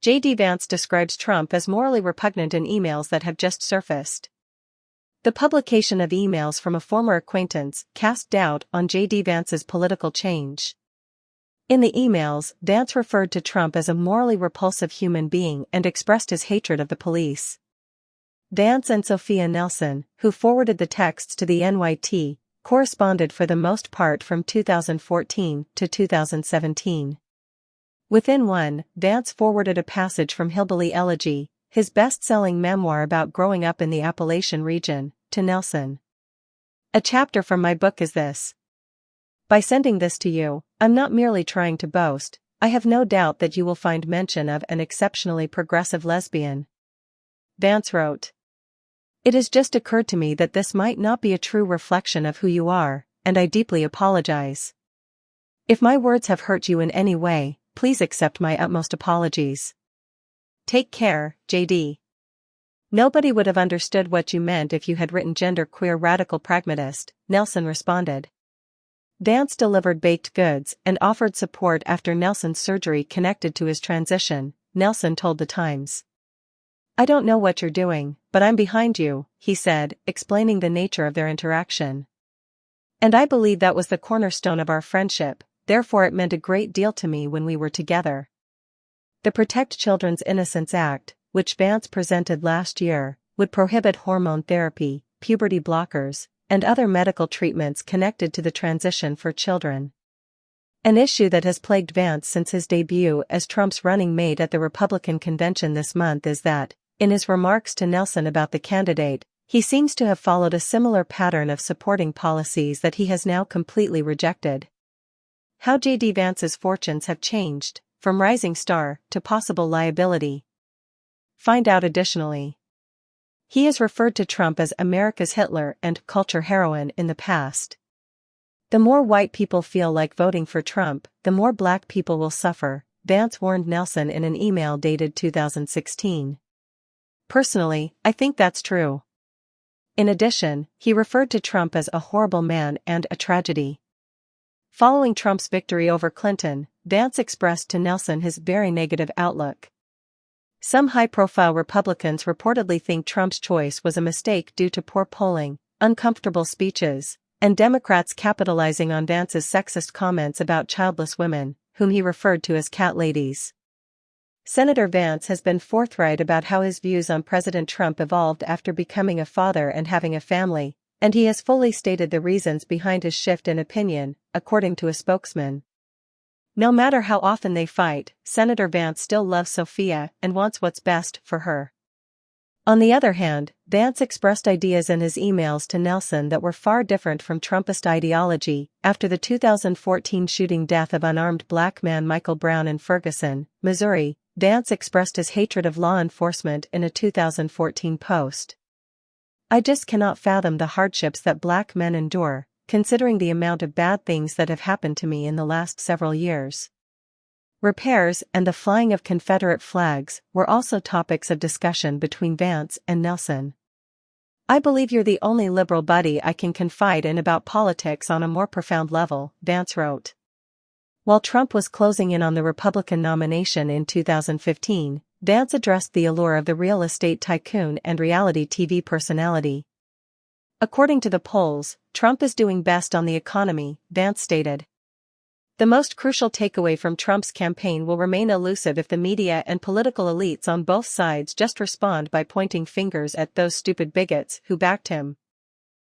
J.D. Vance describes Trump as morally repugnant in emails that have just surfaced. The publication of emails from a former acquaintance cast doubt on J.D. Vance's political change. In the emails, Vance referred to Trump as a morally repulsive human being and expressed his hatred of the police. Vance and Sophia Nelson, who forwarded the texts to the NYT, corresponded for the most part from 2014 to 2017. Within one, Vance forwarded a passage from Hillbilly Elegy, his best-selling memoir about growing up in the Appalachian region, to Nelson. A chapter from my book is this. By sending this to you, I'm not merely trying to boast, I have no doubt that you will find mention of an exceptionally progressive lesbian. Vance wrote. It has just occurred to me that this might not be a true reflection of who you are, and I deeply apologize. If my words have hurt you in any way, please accept my utmost apologies. Take care, J.D. Nobody would have understood what you meant if you had written genderqueer radical pragmatist, Nelson responded. Vance delivered baked goods and offered support after Nelson's surgery connected to his transition, Nelson told The Times. I don't know what you're doing, but I'm behind you, he said, explaining the nature of their interaction. And I believe that was the cornerstone of our friendship, therefore it meant a great deal to me when we were together. The Protect Children's Innocence Act, which Vance presented last year, would prohibit hormone therapy, puberty blockers, and other medical treatments connected to the transition for children. An issue that has plagued Vance since his debut as Trump's running mate at the Republican convention this month is that, in his remarks to Nelson about the candidate, he seems to have followed a similar pattern of supporting policies that he has now completely rejected. How J.D. Vance's fortunes have changed, from rising star to possible liability. Find out additionally. He has referred to Trump as America's Hitler and culture heroine in the past. The more white people feel like voting for Trump, the more black people will suffer, Vance warned Nelson in an email dated 2016. Personally, I think that's true. In addition, he referred to Trump as a horrible man and a tragedy. Following Trump's victory over Clinton, Vance expressed to Nelson his very negative outlook. Some high-profile Republicans reportedly think Trump's choice was a mistake due to poor polling, uncomfortable speeches, and Democrats capitalizing on Vance's sexist comments about childless women, whom he referred to as cat ladies. Senator Vance has been forthright about how his views on President Trump evolved after becoming a father and having a family, and he has fully stated the reasons behind his shift in opinion, according to a spokesman. No matter how often they fight, Senator Vance still loves Sophia and wants what's best for her. On the other hand, Vance expressed ideas in his emails to Nelson that were far different from Trumpist ideology. After the 2014 shooting death of unarmed black man Michael Brown in Ferguson, Missouri, Vance expressed his hatred of law enforcement in a 2014 post. I just cannot fathom the hardships that black men endure, considering the amount of bad things that have happened to me in the last several years. Repairs and the flying of Confederate flags were also topics of discussion between Vance and Nelson. I believe you're the only liberal buddy I can confide in about politics on a more profound level, Vance wrote. While Trump was closing in on the Republican nomination in 2015, Vance addressed the allure of the real estate tycoon and reality TV personality. According to the polls, Trump is doing best on the economy, Vance stated. The most crucial takeaway from Trump's campaign will remain elusive if the media and political elites on both sides just respond by pointing fingers at those stupid bigots who backed him.